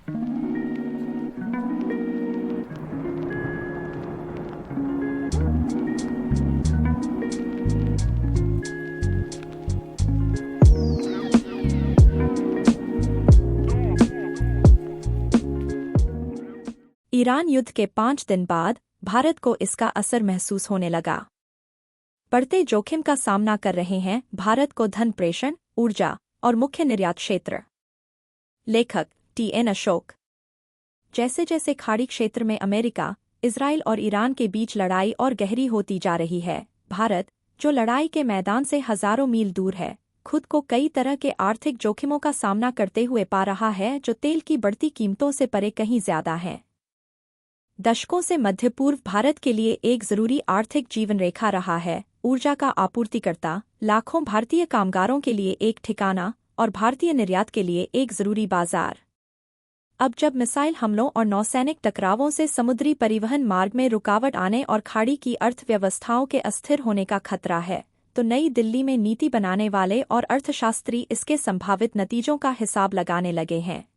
Iran युद्ध के 5 दिन बाद भारत को इसका असर महसूस होने लगा। बढ़ते जोखिम का सामना कर रहे हैं भारत को धन प्रेषण, ऊर्जा और मुख्य निर्यात क्षेत्र। लेखक TN अशोक। जैसे जैसे खाड़ी क्षेत्र में अमेरिका, इजराइल और ईरान के बीच लड़ाई और गहरी होती जा रही है, भारत, जो लड़ाई के मैदान से हजारों मील दूर है, खुद को कई तरह के आर्थिक जोखिमों का सामना करते हुए पा रहा है जो तेल की बढ़ती कीमतों से परे कहीं ज्यादा हैं। दशकों से मध्य पूर्व भारत के लिए एक जरूरी आर्थिक जीवन रेखा रहा है, ऊर्जा का आपूर्तिकर्ता, लाखों भारतीय कामगारों के लिए एक ठिकाना और भारतीय निर्यात के लिए एक जरूरी बाजार। अब जब मिसाइल हमलों और नौसैनिक टकरावों से समुद्री परिवहन मार्ग में रुकावट आने और खाड़ी की अर्थव्यवस्थाओं के अस्थिर होने का खतरा है, तो नई दिल्ली में नीति बनाने वाले और अर्थशास्त्री इसके संभावित नतीजों का हिसाब लगाने लगे हैं।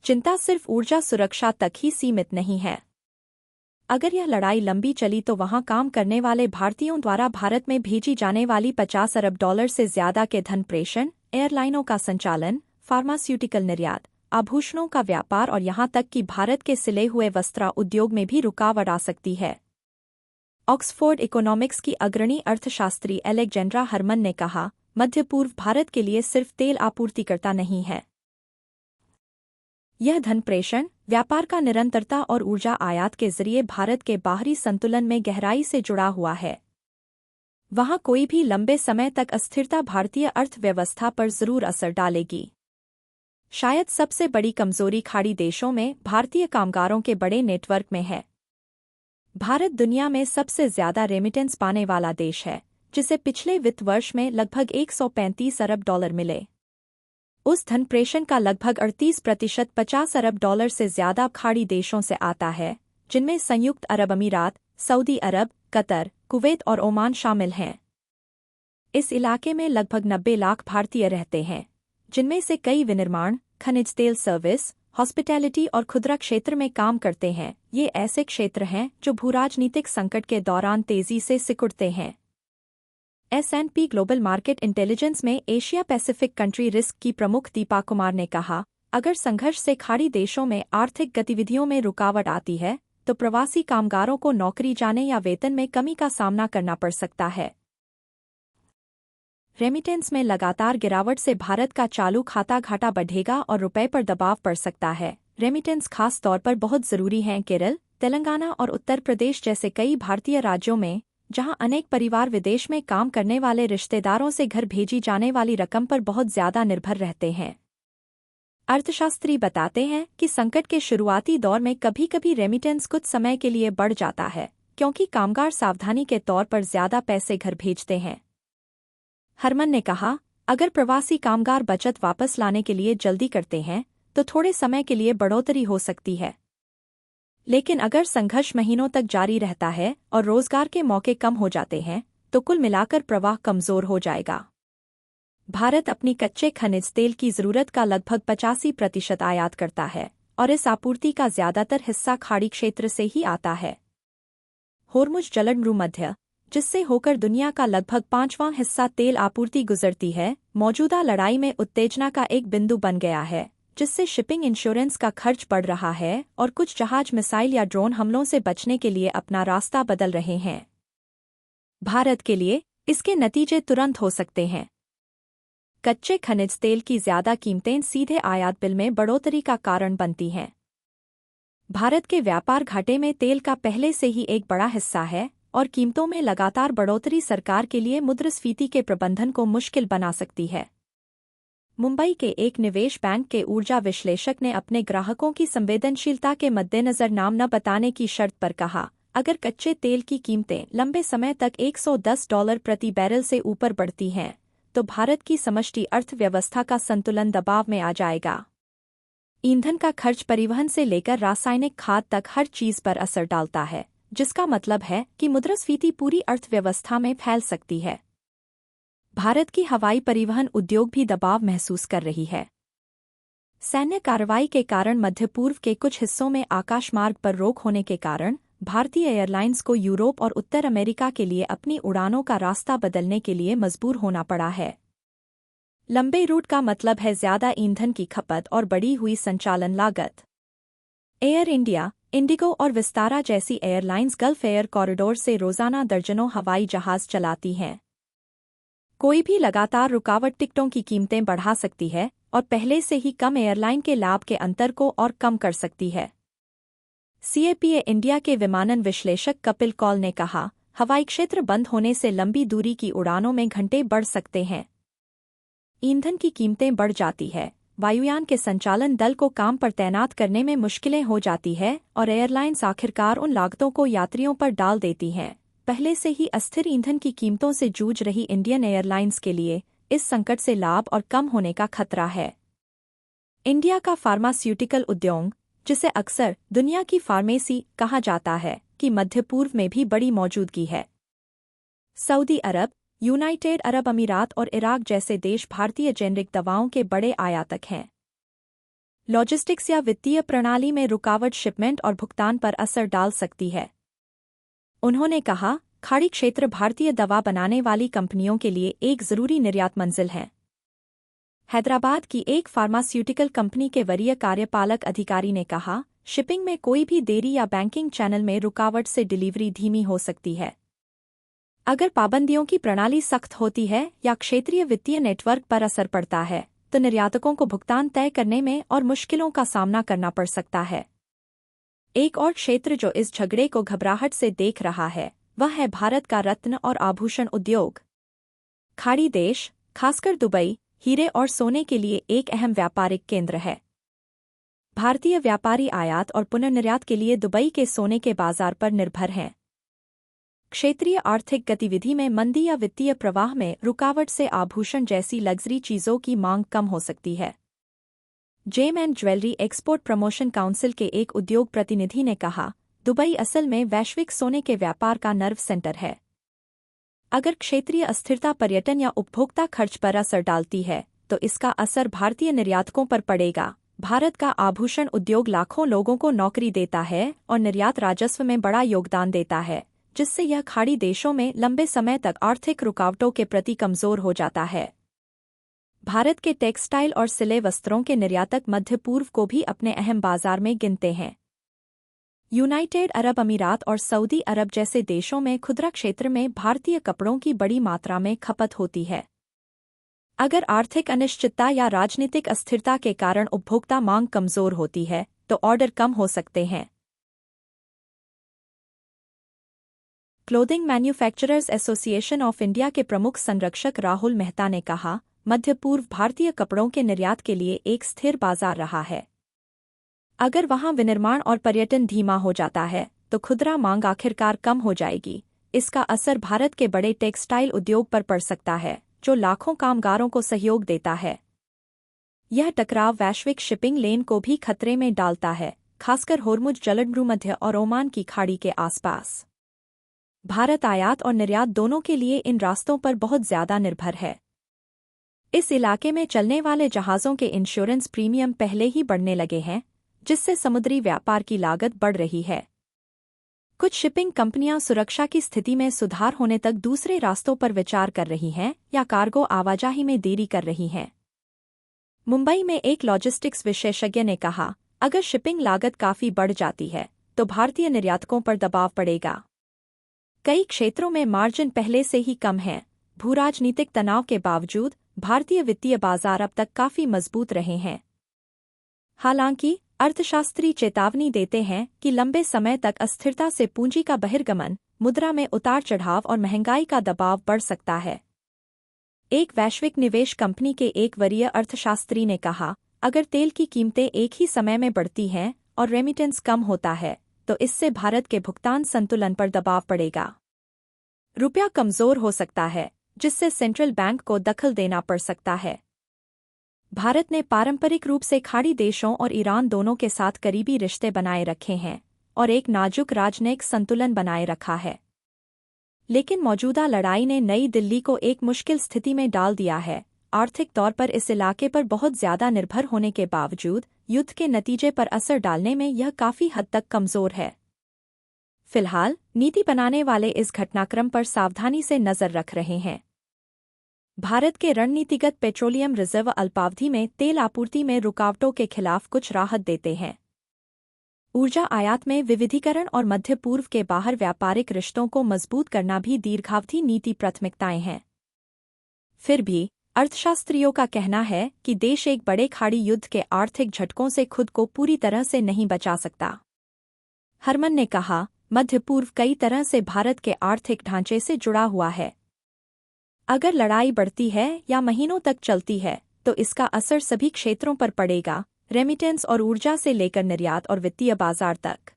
चिंता सिर्फ ऊर्जा सुरक्षा तक ही सीमित नहीं है। अगर यह लड़ाई लंबी चली तो वहां काम करने वाले भारतीयों द्वारा भारत में भेजी जाने वाली $50 अरब से ज्यादा के धन प्रेषण, एयरलाइनों का संचालन, फार्मास्यूटिकल निर्यात, आभूषणों का व्यापार और यहां तक कि भारत के सिले हुए वस्त्र उद्योग में भी रुकावट आ सकती है। ऑक्सफोर्ड इकोनॉमिक्स की अग्रणी अर्थशास्त्री एलेक्जेंड्रा हरमन ने कहा, मध्य पूर्व भारत के लिए सिर्फ तेल आपूर्तिकर्ता नहीं है। यह धन प्रेषण, व्यापार का निरंतरता और ऊर्जा आयात के जरिए भारत के बाहरी संतुलन में गहराई से जुड़ा हुआ है। वहां कोई भी लंबे समय तक अस्थिरता भारतीय अर्थव्यवस्था पर जरूर असर डालेगी। शायद सबसे बड़ी कमजोरी खाड़ी देशों में भारतीय कामगारों के बड़े नेटवर्क में है। भारत दुनिया में सबसे ज्यादा रेमिटेंस पाने वाला देश है, जिसे पिछले वित्त वर्ष में लगभग $135 अरब मिले। उस धन प्रेषण का लगभग 38% $50 अरब से ज्यादा खाड़ी देशों से आता है, जिनमें संयुक्त अरब अमीरात, सऊदी अरब, कतर, कुवैत और ओमान शामिल हैं। इस इलाके में लगभग 90 लाख भारतीय रहते हैं, जिनमें से कई विनिर्माण, खनिज तेल सर्विस, हॉस्पिटैलिटी और खुदरा क्षेत्र में काम करते हैं। ये ऐसे क्षेत्र हैं जो भूराजनीतिक संकट के दौरान तेजी से सिकुड़ते हैं। S&P ग्लोबल मार्केट इंटेलिजेंस में एशिया पैसिफिक कंट्री रिस्क की प्रमुख दीपा कुमार ने कहा, अगर संघर्ष से खाड़ी देशों में आर्थिक गतिविधियों में रुकावट आती है, तो प्रवासी कामगारों को नौकरी जाने या वेतन में कमी का सामना करना पड़ सकता है। रेमिटेंस में लगातार गिरावट से भारत का चालू खाता घाटा बढ़ेगा और रुपए पर दबाव पड़ सकता है। रेमिटेंस खास तौर पर बहुत जरूरी हैं केरल, तेलंगाना और उत्तर प्रदेश जैसे कई भारतीय राज्यों में, जहां अनेक परिवार विदेश में काम करने वाले रिश्तेदारों से घर भेजी जाने वाली रकम पर बहुत ज्यादा निर्भर रहते हैं। अर्थशास्त्री बताते हैं कि संकट के शुरुआती दौर में कभी कभी रेमिटेंस कुछ समय के लिए बढ़ जाता है, क्योंकि कामगार सावधानी के तौर पर ज्यादा पैसे घर भेजते हैं। हरमन ने कहा, अगर प्रवासी कामगार बचत वापस लाने के लिए जल्दी करते हैं, तो थोड़े समय के लिए बढ़ोतरी हो सकती है। लेकिन अगर संघर्ष महीनों तक जारी रहता है और रोजगार के मौके कम हो जाते हैं, तो कुल मिलाकर प्रवाह कमजोर हो जाएगा। भारत अपनी कच्चे खनिज तेल की जरूरत का लगभग 85% आयात करता है और इस आपूर्ति का ज्यादातर हिस्सा खाड़ी क्षेत्र से ही आता है। होर्मुज जलमध्य, जिससे होकर दुनिया का लगभग 5वां हिस्सा तेल आपूर्ति गुजरती है, मौजूदा लड़ाई में उत्तेजना का एक बिंदु बन गया है, जिससे शिपिंग इंश्योरेंस का खर्च बढ़ रहा है और कुछ जहाज मिसाइल या ड्रोन हमलों से बचने के लिए अपना रास्ता बदल रहे हैं। भारत के लिए इसके नतीजे तुरंत हो सकते हैं। कच्चे खनिज तेल की ज्यादा कीमतें सीधे आयात बिल में बढ़ोतरी का कारण बनती हैं। भारत के व्यापार घाटे में तेल का पहले से ही एक बड़ा हिस्सा है और कीमतों में लगातार बढ़ोतरी सरकार के लिए मुद्रास्फीति के प्रबंधन को मुश्किल बना सकती है। मुंबई के एक निवेश बैंक के ऊर्जा विश्लेषक ने अपने ग्राहकों की संवेदनशीलता के मद्देनजर नाम न बताने की शर्त पर कहा, अगर कच्चे तेल की कीमतें लंबे समय तक $110 प्रति बैरल से ऊपर बढ़ती हैं, तो भारत की समष्टि अर्थव्यवस्था का संतुलन दबाव में आ जाएगा। ईंधन का खर्च परिवहन से लेकर रासायनिक खाद तक हर चीज पर असर डालता है, जिसका मतलब है कि मुद्रास्फीति पूरी अर्थव्यवस्था में फैल सकती है। भारत की हवाई परिवहन उद्योग भी दबाव महसूस कर रही है। सैन्य कार्रवाई के कारण मध्य पूर्व के कुछ हिस्सों में आकाशमार्ग पर रोक होने के कारण भारतीय एयरलाइंस को यूरोप और उत्तर अमेरिका के लिए अपनी उड़ानों का रास्ता बदलने के लिए मजबूर होना पड़ा है। लंबे रूट का मतलब है ज्यादा ईंधन की खपत और बढ़ी हुई संचालन लागत। एयर इंडिया, इंडिगो और विस्तारा जैसी एयरलाइंस गल्फ एयर कॉरिडोर से रोजाना दर्जनों हवाई जहाज चलाती हैं। कोई भी लगातार रुकावट टिकटों की कीमतें बढ़ा सकती है और पहले से ही कम एयरलाइन के लाभ के अंतर को और कम कर सकती है। सीएपीए इंडिया के विमानन विश्लेषक कपिल कौल ने कहा, हवाई क्षेत्र बंद होने से लंबी दूरी की उड़ानों में घंटे बढ़ सकते हैं। ईंधन की कीमतें बढ़ जाती है, वायुयान के संचालन दल को काम पर तैनात करने में मुश्किलें हो जाती है और एयरलाइंस आखिरकार उन लागतों को यात्रियों पर डाल देती हैं। पहले से ही अस्थिर ईंधन की कीमतों से जूझ रही इंडियन एयरलाइंस के लिए इस संकट से लाभ और कम होने का खतरा है। इंडिया का फार्मास्यूटिकल उद्योग, जिसे अक्सर दुनिया की फार्मेसी कहा जाता है, कि मध्य पूर्व में भी बड़ी मौजूदगी है। सऊदी अरब, यूनाइटेड अरब अमीरात और इराक जैसे देश भारतीय जेनरिक दवाओं के बड़े आयातक हैं। लॉजिस्टिक्स या वित्तीय प्रणाली में रुकावट शिपमेंट और भुगतान पर असर डाल सकती है। उन्होंने कहा, खाड़ी क्षेत्र भारतीय दवा बनाने वाली कंपनियों के लिए एक जरूरी निर्यात मंजिल है। हैदराबाद की एक फार्मास्यूटिकल कंपनी के वरीय कार्यपालक अधिकारी ने कहा, शिपिंग में कोई भी देरी या बैंकिंग चैनल में रुकावट से डिलीवरी धीमी हो सकती है। अगर पाबंदियों की प्रणाली सख्त होती है या क्षेत्रीय वित्तीय नेटवर्क पर असर पड़ता है, तो निर्यातकों को भुगतान तय करने में और मुश्किलों का सामना करना पड़ सकता है। एक और क्षेत्र जो इस झगड़े को घबराहट से देख रहा है, वह है भारत का रत्न और आभूषण उद्योग। खाड़ी देश, खासकर दुबई, हीरे और सोने के लिए एक अहम व्यापारिक केंद्र है। भारतीय व्यापारी आयात और पुनर्निर्यात के लिए दुबई के सोने के बाजार पर निर्भर हैं। क्षेत्रीय आर्थिक गतिविधि में मंदी या वित्तीय प्रवाह में रुकावट से आभूषण जैसी लग्जरी चीजों की मांग कम हो सकती है। Gem and jewellery export promotion council के एक उद्योग प्रतिनिधि ने कहा, दुबई असल में वैश्विक सोने के व्यापार का नर्व सेंटर है। अगर क्षेत्रीय अस्थिरता पर्यटन या उपभोक्ता खर्च पर असर डालती है, तो इसका असर भारतीय निर्यातकों पर पड़ेगा। भारत का आभूषण उद्योग लाखों लोगों को नौकरी देता है और निर्यात राजस्व में बड़ा योगदान देता है, जिससे यह खाड़ी देशों में लंबे समय तक आर्थिक रुकावटों के प्रति कमजोर हो जाता है। भारत के टेक्सटाइल और सिले वस्त्रों के निर्यातक मध्य पूर्व को भी अपने अहम बाजार में गिनते हैं। यूनाइटेड अरब अमीरात और सऊदी अरब जैसे देशों में खुदरा क्षेत्र में भारतीय कपड़ों की बड़ी मात्रा में खपत होती है। अगर आर्थिक अनिश्चितता या राजनीतिक अस्थिरता के कारण उपभोक्ता मांग कमजोर होती है, तो ऑर्डर कम हो सकते हैं। Clothing manufacturers association of India के प्रमुख संरक्षक राहुल मेहता ने कहा, मध्य पूर्व भारतीय कपड़ों के निर्यात के लिए एक स्थिर बाजार रहा है। अगर वहां विनिर्माण और पर्यटन धीमा हो जाता है, तो खुदरा मांग आखिरकार कम हो जाएगी। इसका असर भारत के बड़े टेक्सटाइल उद्योग पर पड़ सकता है, जो लाखों कामगारों को सहयोग देता है। यह टकराव वैश्विक शिपिंग लेन को भी खतरे में डालता है, खासकर होर्मुज जलभूमध्य और ओमान की खाड़ी के आसपास। भारत आयात और निर्यात दोनों के लिए इन रास्तों पर बहुत ज्यादा निर्भर है। इस इलाके में चलने वाले जहाज़ों के इंश्योरेंस प्रीमियम पहले ही बढ़ने लगे हैं, जिससे समुद्री व्यापार की लागत बढ़ रही है। कुछ शिपिंग कंपनियां सुरक्षा की स्थिति में सुधार होने तक दूसरे रास्तों पर विचार कर रही हैं या कार्गो आवाजाही में देरी कर रही हैं। मुंबई में एक लॉजिस्टिक्स विशेषज्ञ ने कहा, अगर शिपिंग लागत काफी बढ़ जाती है, तो भारतीय निर्यातकों पर दबाव पड़ेगा। कई क्षेत्रों में मार्जिन पहले से ही कम है। भूराजनीतिक तनाव के बावजूद भारतीय वित्तीय बाजार अब तक काफी मजबूत रहे हैं। हालांकि अर्थशास्त्री चेतावनी देते हैं कि लंबे समय तक अस्थिरता से पूंजी का बहिर्गमन, मुद्रा में उतार चढ़ाव और महंगाई का दबाव बढ़ सकता है। एक वैश्विक निवेश कंपनी के एक वरीय अर्थशास्त्री ने कहा, अगर तेल की कीमतें एक ही समय में बढ़ती हैं और रेमिटेंस कम होता है, तो इससे भारत के भुगतान संतुलन पर दबाव पड़ेगा। रुपया कमजोर हो सकता है, जिससे सेंट्रल बैंक को दखल देना पड़ सकता है। भारत ने पारंपरिक रूप से खाड़ी देशों और ईरान दोनों के साथ करीबी रिश्ते बनाए रखे हैं और एक नाजुक राजनयिक संतुलन बनाए रखा है। लेकिन मौजूदा लड़ाई ने नई दिल्ली को एक मुश्किल स्थिति में डाल दिया है आर्थिक तौर पर इस इलाके पर बहुत ज्यादा निर्भर होने के बावजूद युद्ध के नतीजे पर असर डालने में यह काफी हद तक कमजोर है। फिलहाल नीति बनाने वाले इस घटनाक्रम पर सावधानी से नजर रख रहे हैं। भारत के रणनीतिगत पेट्रोलियम रिजर्व अल्पावधि में तेल आपूर्ति में रुकावटों के खिलाफ कुछ राहत देते हैं। ऊर्जा आयात में विविधीकरण और मध्य पूर्व के बाहर व्यापारिक रिश्तों को मजबूत करना भी दीर्घावधि नीति प्राथमिकताएं हैं। फिर भी अर्थशास्त्रियों का कहना है कि देश एक बड़े खाड़ी युद्ध के आर्थिक झटकों से खुद को पूरी तरह से नहीं बचा सकता। हरमन ने कहा, मध्य पूर्व कई तरह से भारत के आर्थिक ढांचे से जुड़ा हुआ है। अगर लड़ाई बढ़ती है या महीनों तक चलती है तो इसका असर सभी क्षेत्रों पर पड़ेगा, रेमिटेंस और ऊर्जा से लेकर निर्यात और वित्तीय बाजार तक।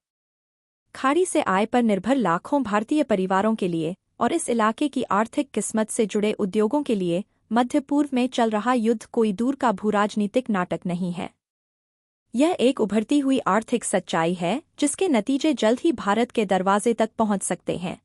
खाड़ी से आय पर निर्भर लाखों भारतीय परिवारों के लिए और इस इलाके की आर्थिक किस्मत से जुड़े उद्योगों के लिए मध्य पूर्व में चल रहा युद्ध कोई दूर का भूराजनीतिक नाटक नहीं है। यह एक उभरती हुई आर्थिक सच्चाई है जिसके नतीजे जल्द ही भारत के दरवाजे तक पहुंच सकते हैं।